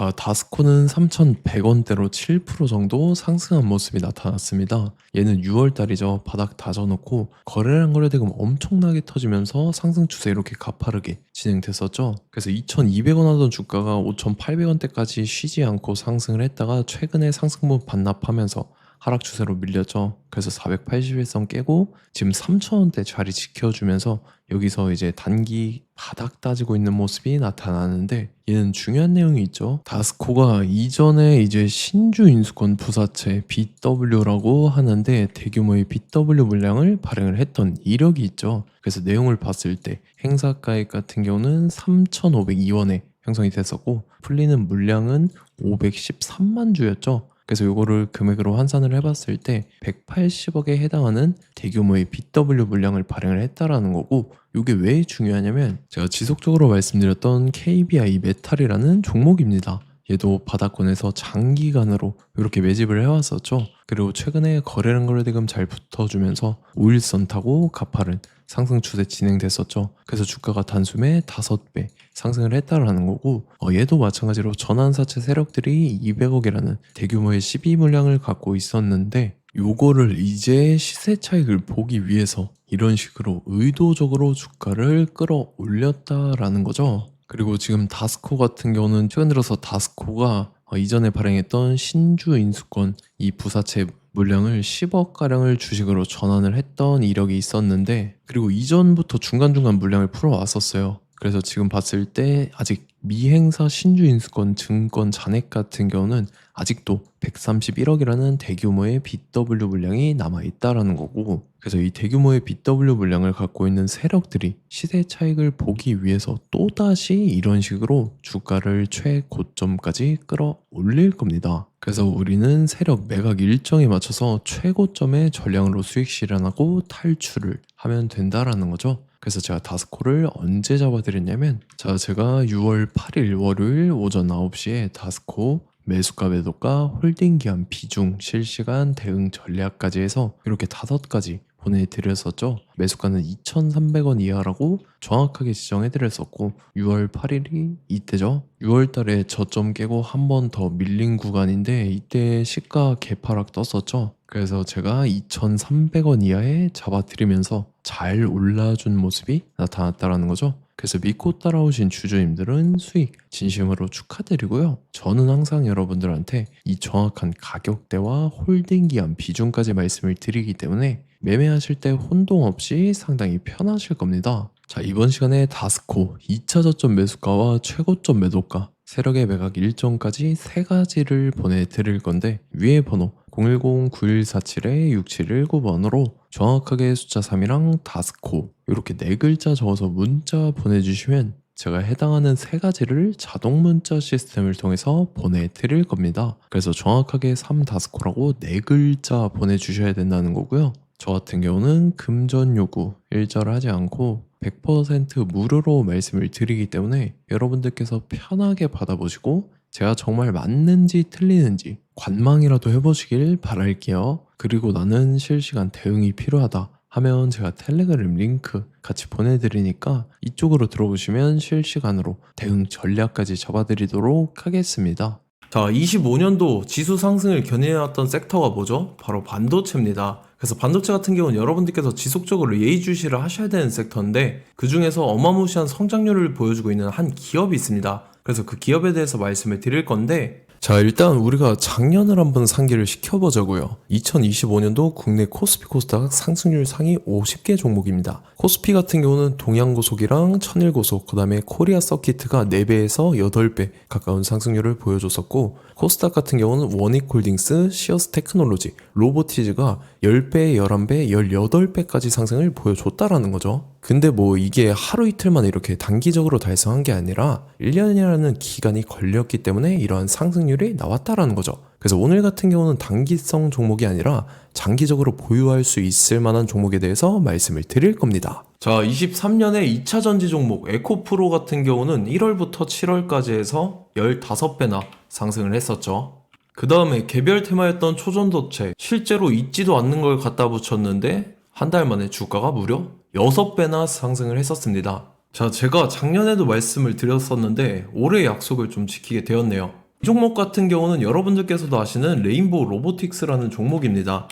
자, 다스코는 3,100원대로 7% 정도 상승한 모습이 나타났습니다. 얘는 6월 달이죠. 바닥 다져놓고 거래량 거래대금 엄청나게 터지면서 상승 추세 이렇게 가파르게 진행됐었죠. 그래서 2,200원 하던 주가가 5,800원대까지 쉬지 않고 상승을 했다가 최근에 상승분 반납하면서 하락 추세로 밀렸죠. 그래서 481선 깨고 지금 3,000원대 자리 지켜주면서 여기서 이제 단기 바닥 따지고 있는 모습이 나타나는데, 얘는 중요한 내용이 있죠. 다스코가 이전에 이제 신주 인수권 부사채 BW라고 하는데 대규모의 BW 물량을 발행을 했던 이력이 있죠. 그래서 내용을 봤을 때 행사가액 같은 경우는 3,502원에 형성이 됐었고 풀리는 물량은 513만 주였죠. 그래서 이거를 금액으로 환산을 해봤을 때 180억에 해당하는 대규모의 BW 물량을 발행을 했다라는 거고, 이게 왜 중요하냐면 제가 지속적으로 말씀드렸던 KBI 메탈이라는 종목입니다. 얘도 바닥권에서 장기간으로 이렇게 매집을 해왔었죠. 그리고 최근에 거래량 거래대금 잘 붙어주면서 5일선 타고 가파른 상승 추세 진행됐었죠. 그래서 주가가 단숨에 5배 상승을 했다라는 거고, 얘도 마찬가지로 전환사채 세력들이 200억이라는 대규모의 시비 물량을 갖고 있었는데, 요거를 이제 시세 차익을 보기 위해서 이런 식으로 의도적으로 주가를 끌어올렸다라는 거죠. 그리고 지금 다스코 같은 경우는 최근 들어서 다스코가 이전에 발행했던 신주 인수권 이 부사채 물량을 10억가량을 주식으로 전환을 했던 이력이 있었는데, 그리고 이전부터 중간중간 물량을 풀어왔었어요. 그래서 지금 봤을 때 아직 미행사 신주 인수권 증권 잔액 같은 경우는 아직도 131억이라는 대규모의 BW 물량이 남아있다라는 거고, 그래서 이 대규모의 BW 물량을 갖고 있는 세력들이 시세 차익을 보기 위해서 또다시 이런 식으로 주가를 최고점까지 끌어올릴 겁니다. 그래서 우리는 세력 매각 일정에 맞춰서 최고점의 전량으로 수익 실현하고 탈출을 하면 된다라는 거죠. 그래서 제가 다스코를 언제 잡아드렸냐면, 제가 6월 8일 월요일 오전 9시에 다스코 매수가 매도가 홀딩 기한 비중 실시간 대응 전략까지 해서 이렇게 5가지 보내드렸었죠. 매수가는 2,300원 이하라고 정확하게 지정해드렸었고, 6월 8일이 이때죠. 6월 달에 저점 깨고 한 번 더 밀린 구간인데 이때 시가 개파락 떴었죠. 그래서 제가 2,300원 이하에 잡아드리면서 잘 올라준 모습이 나타났다라는 거죠. 그래서 믿고 따라오신 주주님들은 수익 진심으로 축하드리고요. 저는 항상 여러분들한테 이 정확한 가격대와 홀딩 기한 비중까지 말씀을 드리기 때문에 매매하실 때 혼동 없이 상당히 편하실 겁니다. 자, 이번 시간에 다스코 2차 저점 매수가와 최고점 매도가, 세력의 매각 일정까지 3가지를 보내드릴 건데, 위에 번호 010-9147-6719번으로 정확하게 숫자 3이랑 다스코 이렇게 4글자 적어서 문자 보내주시면 제가 해당하는 3가지를 자동 문자 시스템을 통해서 보내드릴 겁니다. 그래서 정확하게 3다스코라고 4글자 보내주셔야 된다는 거고요. 저 같은 경우는 금전 요구 일절하지 않고 100% 무료로 말씀을 드리기 때문에 여러분들께서 편하게 받아보시고 제가 정말 맞는지 틀리는지 관망이라도 해보시길 바랄게요. 그리고 나는 실시간 대응이 필요하다 하면 제가 텔레그램 링크 같이 보내드리니까 이쪽으로 들어오시면 실시간으로 대응 전략까지 잡아드리도록 하겠습니다. 자, 25년도 지수 상승을 견인해왔던 섹터가 뭐죠? 바로 반도체입니다. 그래서 반도체 같은 경우는 여러분들께서 지속적으로 예의주시를 하셔야 되는 섹터인데, 그 중에서 어마무시한 성장률을 보여주고 있는 한 기업이 있습니다. 그래서 그 기업에 대해서 말씀을 드릴 건데, 자, 일단 우리가 작년을 한번 상기를 시켜보자고요. 2025년도 국내 코스피 코스닥 상승률 상위 50개 종목입니다. 코스피 같은 경우는 동양고속이랑 천일고속, 그 다음에 코리아 서키트가 4배에서 8배 가까운 상승률을 보여줬었고, 코스닥 같은 경우는 원익홀딩스, 시어스 테크놀로지, 로보티즈가 10배, 11배, 18배까지 상승을 보여줬다라는 거죠. 근데 뭐 이게 하루 이틀만 이렇게 단기적으로 달성한 게 아니라 1년이라는 기간이 걸렸기 때문에 이러한 상승률이 나왔다라는 거죠. 그래서 오늘 같은 경우는 단기성 종목이 아니라 장기적으로 보유할 수 있을 만한 종목에 대해서 말씀을 드릴 겁니다. 자, 23년에 2차 전지 종목 에코프로 같은 경우는 1월부터 7월까지 해서 15배나 상승을 했었죠. 그 다음에 개별 테마였던 초전도체, 실제로 있지도 않는 걸 갖다 붙였는데 한 달 만에 주가가 무려 6배나 상승을 했었습니다. 자, 제가 작년에도 말씀을 드렸었는데 올해 약속을 좀 지키게 되었네요. 이 종목 같은 경우는 여러분들께서도 아시는 레인보우 로보틱스라는 종목입니다.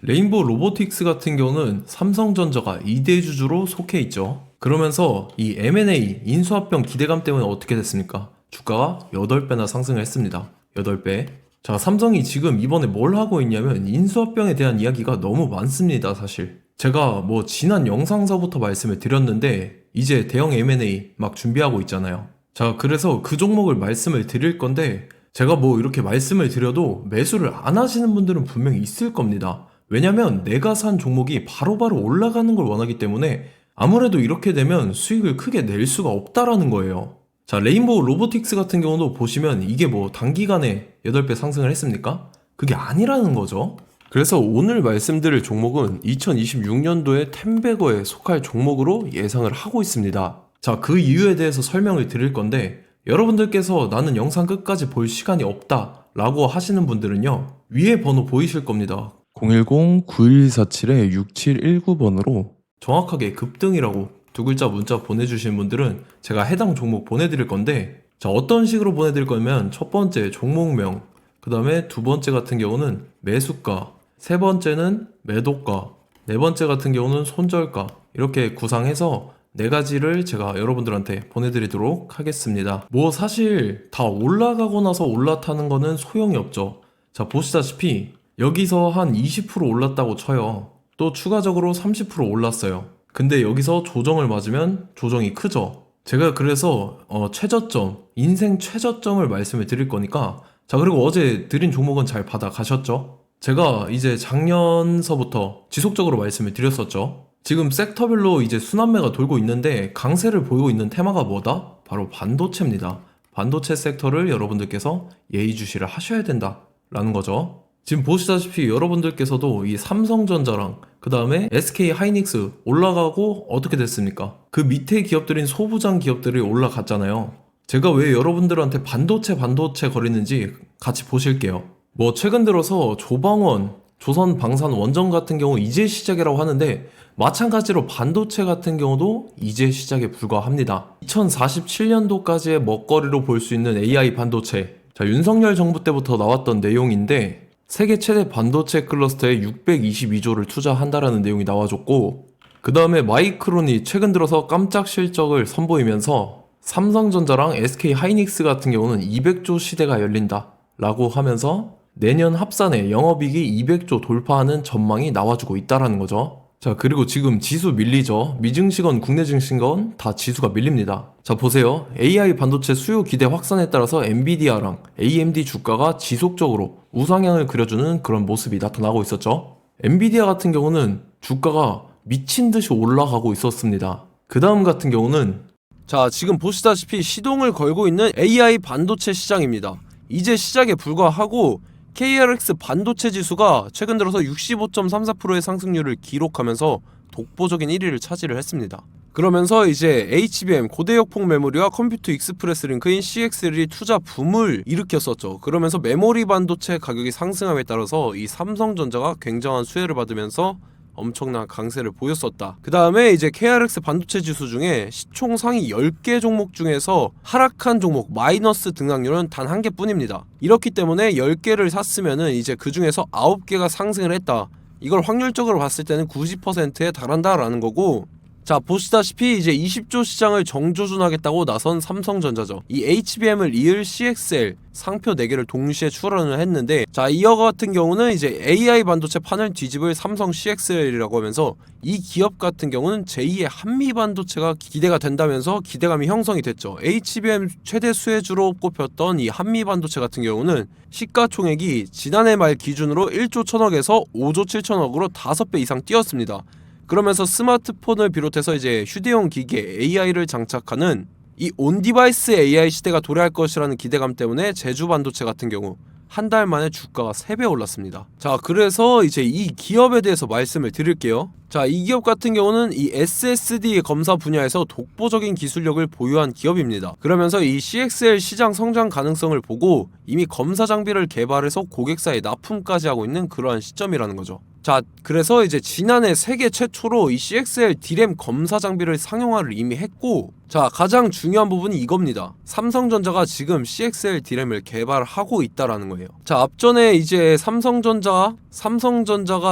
레인보우 로보틱스 같은 경우는 삼성전자가 2대 주주로 속해 있죠. 그러면서 이 M&A 인수합병 기대감 때문에 어떻게 됐습니까? 주가가 8배나 상승을 했습니다. 8배. 자, 삼성이 지금 이번에 뭘 하고 있냐면 인수합병에 대한 이야기가 너무 많습니다, 사실. 제가 뭐 지난 영상서부터 말씀을 드렸는데 이제 대형 M&A 막 준비하고 있잖아요. 자, 그래서 그 종목을 말씀을 드릴 건데 제가 뭐 이렇게 말씀을 드려도 매수를 안 하시는 분들은 분명히 있을 겁니다. 왜냐면 내가 산 종목이 바로바로 올라가는 걸 원하기 때문에 아무래도 이렇게 되면 수익을 크게 낼 수가 없다라는 거예요. 자, 레인보우 로보틱스 같은 경우도 보시면 이게 뭐 단기간에 8배 상승을 했습니까? 그게 아니라는 거죠. 그래서 오늘 말씀드릴 종목은 2026년도에 템베거에 속할 종목으로 예상을 하고 있습니다. 자, 그 이유에 대해서 설명을 드릴 건데 여러분들께서 나는 영상 끝까지 볼 시간이 없다 라고 하시는 분들은요, 위에 번호 보이실 겁니다. 010-9147-6719번으로 정확하게 급등이라고 두 글자 문자 보내주신 분들은 제가 해당 종목 보내드릴 건데, 자, 어떤 식으로 보내드릴 거냐면 첫 번째 종목명, 그 다음에 두 번째 같은 경우는 매수가, 세 번째는 매도가, 네 번째 같은 경우는 손절가, 이렇게 구상해서 네 가지를 제가 여러분들한테 보내드리도록 하겠습니다. 뭐 사실 다 올라가고 나서 올라타는 거는 소용이 없죠. 자, 보시다시피 여기서 한 20% 올랐다고 쳐요. 또 추가적으로 30% 올랐어요. 근데 여기서 조정을 맞으면 조정이 크죠. 제가 그래서 최저점, 인생 최저점을 말씀을 드릴 거니까, 자, 그리고 어제 드린 종목은 잘 받아 가셨죠? 제가 이제 작년서부터 지속적으로 말씀을 드렸었죠. 지금 섹터별로 이제 순환매가 돌고 있는데 강세를 보이고 있는 테마가 뭐다? 바로 반도체입니다. 반도체 섹터를 여러분들께서 예의주시를 하셔야 된다라는 거죠. 지금 보시다시피 여러분들께서도 이 삼성전자랑 그 다음에 SK 하이닉스 올라가고 어떻게 됐습니까? 그 밑에 기업들인 소부장 기업들이 올라갔잖아요. 제가 왜 여러분들한테 반도체 거리는지 같이 보실게요. 뭐 최근 들어서 조방원, 조선방산 원전 같은 경우 이제 시작이라고 하는데 마찬가지로 반도체 같은 경우도 이제 시작에 불과합니다. 2047년도까지의 먹거리로 볼 수 있는 AI 반도체. 자, 윤석열 정부 때부터 나왔던 내용인데 세계 최대 반도체 클러스터에 622조를 투자한다라는 내용이 나와줬고, 그 다음에 마이크론이 최근 들어서 깜짝 실적을 선보이면서 삼성전자랑 SK 하이닉스 같은 경우는 200조 시대가 열린다 라고 하면서 내년 합산에 영업이익이 200조 돌파하는 전망이 나와주고 있다라는 거죠. 자, 그리고 지금 지수 밀리죠. 미증시건 국내 증시건 다 지수가 밀립니다. 자, 보세요. AI 반도체 수요 기대 확산에 따라서 엔비디아랑 AMD 주가가 지속적으로 우상향을 그려주는 그런 모습이 나타나고 있었죠. 엔비디아 같은 경우는 주가가 미친 듯이 올라가고 있었습니다. 그 다음 같은 경우는, 자, 지금 보시다시피 시동을 걸고 있는 AI 반도체 시장입니다. 이제 시작에 불과하고 KRX 반도체 지수가 최근 들어서 65.34%의 상승률을 기록하면서 독보적인 1위를 차지를 했습니다. 그러면서 이제 HBM 고대역폭 메모리와 컴퓨터 익스프레스 링크인 CXL이 투자 붐을 일으켰었죠. 그러면서 메모리 반도체 가격이 상승함에 따라서 이 삼성전자가 굉장한 수혜를 받으면서 엄청난 강세를 보였었다. 그 다음에 이제 KRX 반도체 지수 중에 시총 상위 10개 종목 중에서 하락한 종목 마이너스 등락률은 단 1개뿐입니다. 이렇기 때문에 10개를 샀으면은 이제 그 중에서 9개가 상승을 했다. 이걸 확률적으로 봤을 때는 90%에 달한다라는 거고, 자, 보시다시피 이제 20조 시장을 정조준하겠다고 나선 삼성전자죠. 이 HBM을 이을 CXL 상표 4개를 동시에 출원을 했는데, 자, 이어 같은 경우는 이제 AI 반도체 판을 뒤집을 삼성 CXL이라고 하면서 이 기업 같은 경우는 제2의 한미 반도체가 기대가 된다면서 기대감이 형성이 됐죠. HBM 최대 수혜주로 꼽혔던 이 한미 반도체 같은 경우는 시가총액이 지난해 말 기준으로 1조 1000억에서 5조 7천억으로 5배 이상 뛰었습니다. 그러면서 스마트폰을 비롯해서 이제 휴대용 기기에 AI를 장착하는 이 온디바이스 AI 시대가 도래할 것이라는 기대감 때문에 제주 반도체 같은 경우 한 달 만에 주가가 3배 올랐습니다. 자, 그래서 이제 이 기업에 대해서 말씀을 드릴게요. 자, 이 기업 같은 경우는 이 SSD 검사 분야에서 독보적인 기술력을 보유한 기업입니다. 그러면서 이 CXL 시장 성장 가능성을 보고 이미 검사 장비를 개발해서 고객사에 납품까지 하고 있는 그러한 시점이라는 거죠. 자, 그래서 이제 지난해 세계 최초로 이 CXL D램 검사 장비를 상용화를 이미 했고, 자, 가장 중요한 부분이 이겁니다. 삼성전자가 지금 CXL D램을 개발하고 있다라는 거예요. 자, 앞전에 이제 삼성전자가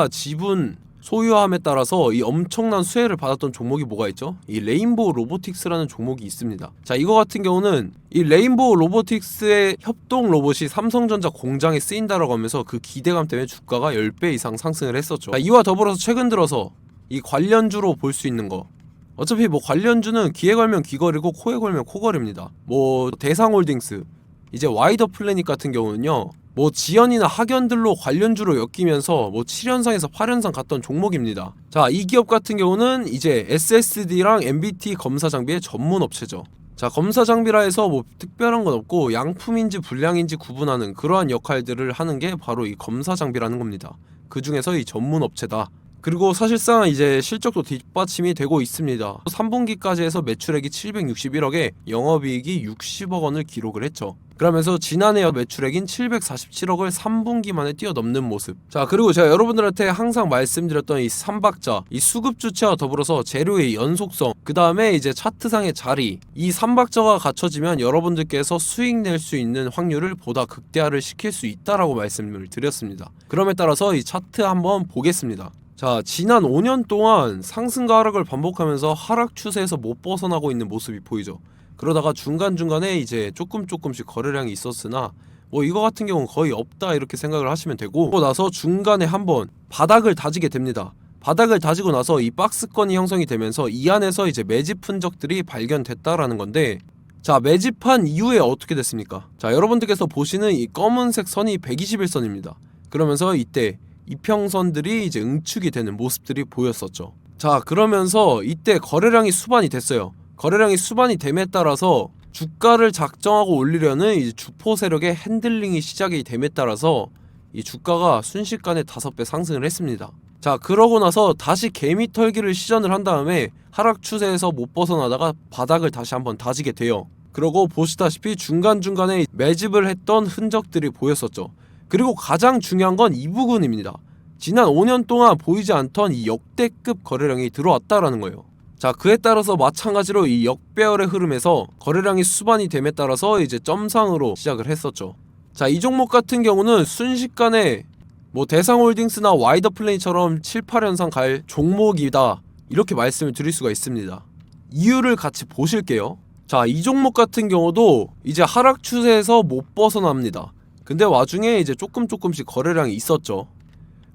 지분 소유함에 따라서 이 엄청난 수혜를 받았던 종목이 뭐가 있죠? 이 레인보우 로보틱스라는 종목이 있습니다. 자, 이거 같은 경우는 이 레인보우 로보틱스의 협동 로봇이 삼성전자 공장에 쓰인다라고 하면서 그 기대감 때문에 주가가 10배 이상 상승을 했었죠. 자, 이와 더불어서 최근 들어서 이 관련주로 볼 수 있는 거, 어차피 뭐 관련주는 귀에 걸면 귀걸이고 코에 걸면 코걸입니다. 뭐 대상홀딩스, 이제 와이더 플래닛 같은 경우는요, 뭐 지연이나 학연들로 관련주로 엮이면서 뭐 7연상에서 8연상 갔던 종목입니다. 자, 이 기업 같은 경우는 이제 SSD랑 MBT 검사 장비의 전문 업체죠. 자, 검사 장비라 해서 뭐 특별한 건 없고 양품인지 불량인지 구분하는 그러한 역할들을 하는 게 바로 이 검사 장비라는 겁니다. 그 중에서 이 전문 업체다. 그리고 사실상 이제 실적도 뒷받침이 되고 있습니다. 3분기까지 해서 매출액이 761억에 영업이익이 60억 원을 기록을 했죠. 그러면서 지난해 매출액인 747억을 3분기 만에 뛰어넘는 모습. 자, 그리고 제가 여러분들한테 항상 말씀드렸던 이 3박자, 이 수급 주체와 더불어서 재료의 연속성, 그 다음에 이제 차트상의 자리, 이 3박자가 갖춰지면 여러분들께서 수익 낼 수 있는 확률을 보다 극대화를 시킬 수 있다라고 말씀을 드렸습니다. 그럼에 따라서 이 차트 한번 보겠습니다. 자, 지난 5년 동안 상승과 하락을 반복하면서 하락 추세에서 못 벗어나고 있는 모습이 보이죠. 그러다가 중간중간에 이제 조금씩 거래량이 있었으나 뭐 이거 같은 경우는 거의 없다 이렇게 생각을 하시면 되고, 그러고 나서 중간에 한번 바닥을 다지게 됩니다. 바닥을 다지고 나서 이 박스권이 형성이 되면서 이 안에서 이제 매집 흔적들이 발견됐다라는 건데, 자, 매집한 이후에 어떻게 됐습니까? 자, 여러분들께서 보시는 이 검은색 선이 121선입니다. 그러면서 이때 이평선들이 이제 응축이 되는 모습들이 보였었죠. 자, 그러면서 이때 거래량이 수반이 됐어요. 거래량이 수반이 됨에 따라서 주가를 작정하고 올리려는 이제 주포 세력의 핸들링이 시작이 됨에 따라서 이 주가가 순식간에 5배 상승을 했습니다. 자, 그러고 나서 다시 개미 털기를 시전을 한 다음에 하락 추세에서 못 벗어나다가 바닥을 다시 한번 다지게 돼요. 그러고 보시다시피 중간중간에 매집을 했던 흔적들이 보였었죠. 그리고 가장 중요한 건 이 부분입니다. 지난 5년 동안 보이지 않던 이 역대급 거래량이 들어왔다라는 거예요. 자, 그에 따라서 마찬가지로 이 역배열의 흐름에서 거래량이 수반이 됨에 따라서 이제 점상으로 시작을 했었죠. 자, 이 종목 같은 경우는 순식간에 뭐 대상홀딩스나 와이더 플래닛처럼 7, 8연상 갈 종목이다 이렇게 말씀을 드릴 수가 있습니다. 이유를 같이 보실게요. 자, 이 종목 같은 경우도 이제 하락 추세에서 못 벗어납니다. 근데 와중에 이제 조금씩 거래량이 있었죠.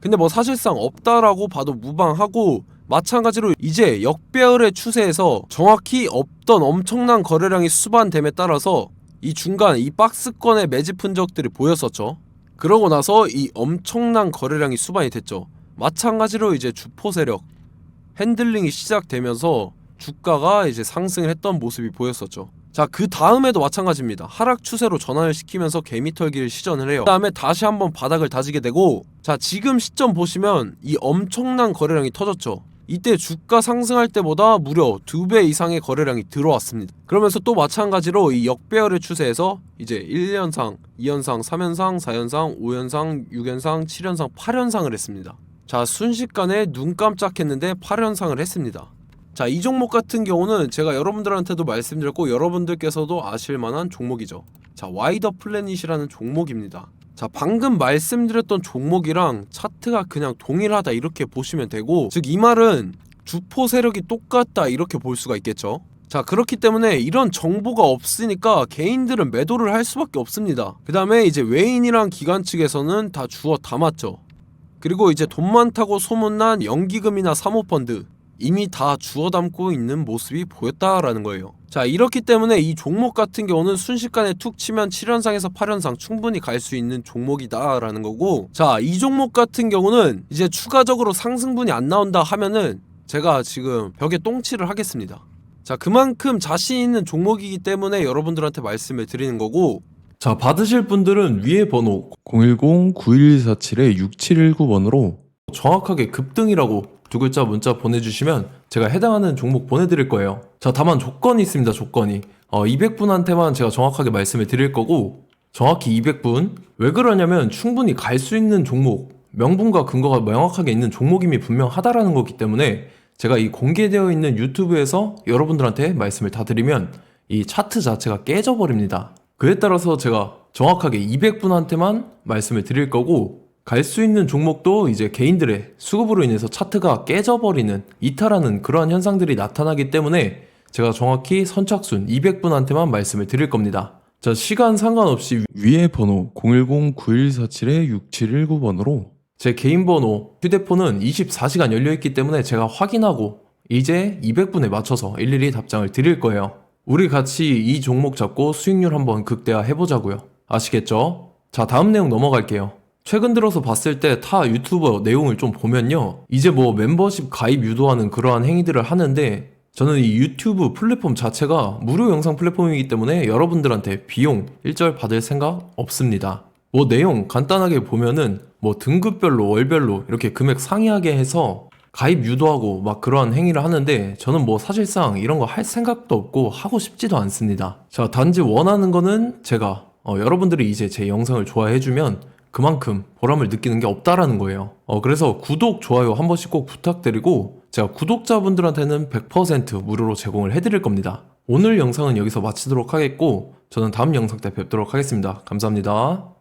근데 뭐 사실상 없다라고 봐도 무방하고, 마찬가지로 이제 역배열의 추세에서 정확히 없던 엄청난 거래량이 수반됨에 따라서 이 중간 이 박스권의 매집 흔적들이 보였었죠. 그러고 나서 이 엄청난 거래량이 수반이 됐죠. 마찬가지로 이제 주포 세력 핸들링이 시작되면서 주가가 이제 상승을 했던 모습이 보였었죠. 자, 그 다음에도 마찬가지입니다. 하락 추세로 전환을 시키면서 개미털기를 시전을 해요. 그 다음에 다시 한번 바닥을 다지게 되고, 자, 지금 시점 보시면 이 엄청난 거래량이 터졌죠. 이때 주가 상승할 때보다 무려 2배 이상의 거래량이 들어왔습니다. 그러면서 또 마찬가지로 이 역배열의 추세에서 이제 1연상, 2연상, 3연상, 4연상, 5연상, 6연상, 7연상, 8연상을 했습니다. 자, 순식간에 눈 깜짝했는데 8연상을 했습니다. 자, 이 종목 같은 경우는 제가 여러분들한테도 말씀드렸고 여러분들께서도 아실만한 종목이죠. 자, 와이더 플래닛이라는 종목입니다. 자, 방금 말씀드렸던 종목이랑 차트가 그냥 동일하다 이렇게 보시면 되고, 즉 이 말은 주포 세력이 똑같다 이렇게 볼 수가 있겠죠. 자, 그렇기 때문에 이런 정보가 없으니까 개인들은 매도를 할 수밖에 없습니다. 그 다음에 이제 외인이랑 기관 측에서는 다 주워 담았죠. 그리고 이제 돈 많다고 소문난 연기금이나 사모펀드 이미 다 주워 담고 있는 모습이 보였다라는 거예요. 자, 이렇기 때문에 이 종목 같은 경우는 순식간에 툭 치면 7연상에서 8연상 충분히 갈 수 있는 종목이다 라는 거고, 자, 이 종목 같은 경우는 이제 추가적으로 상승분이 안 나온다 하면은 제가 지금 벽에 똥칠을 하겠습니다. 자, 그만큼 자신 있는 종목이기 때문에 여러분들한테 말씀을 드리는 거고, 자, 받으실 분들은 위에 번호 010-9147-6719번으로 정확하게 급등이라고 두 글자 문자 보내주시면 제가 해당하는 종목 보내드릴 거예요. 자, 다만 조건이 있습니다. 조건이 200분한테만 제가 정확하게 말씀을 드릴 거고, 정확히 200분. 왜 그러냐면 충분히 갈 수 있는 종목 명분과 근거가 명확하게 있는 종목임이 분명하다라는 거기 때문에 제가 이 공개되어 있는 유튜브에서 여러분들한테 말씀을 다 드리면 이 차트 자체가 깨져버립니다. 그에 따라서 제가 정확하게 200분한테만 말씀을 드릴 거고, 갈 수 있는 종목도 이제 개인들의 수급으로 인해서 차트가 깨져버리는, 이탈하는 그러한 현상들이 나타나기 때문에 제가 정확히 선착순 200분한테만 말씀을 드릴 겁니다. 자, 시간 상관없이 위에 번호 010-9147-6719번으로 제 개인 번호, 휴대폰은 24시간 열려있기 때문에 제가 확인하고 이제 200분에 맞춰서 일일이 답장을 드릴 거예요. 우리 같이 이 종목 잡고 수익률 한번 극대화 해보자고요. 아시겠죠? 자, 다음 내용 넘어갈게요. 최근 들어서 봤을 때 타 유튜버 내용을 좀 보면요, 이제 뭐 멤버십 가입 유도하는 그러한 행위들을 하는데, 저는 이 유튜브 플랫폼 자체가 무료 영상 플랫폼이기 때문에 여러분들한테 비용 일절 받을 생각 없습니다. 뭐 내용 간단하게 보면은 뭐 등급별로 월별로 이렇게 금액 상이하게 해서 가입 유도하고 막 그러한 행위를 하는데, 저는 뭐 사실상 이런 거 할 생각도 없고 하고 싶지도 않습니다. 자, 단지 원하는 거는 제가 여러분들이 이제 제 영상을 좋아해주면 그만큼 보람을 느끼는 게 없다라는 거예요. 그래서 구독, 좋아요 한 번씩 꼭 부탁드리고, 제가 구독자분들한테는 100% 무료로 제공을 해드릴 겁니다. 오늘 영상은 여기서 마치도록 하겠고, 저는 다음 영상 때 뵙도록 하겠습니다. 감사합니다.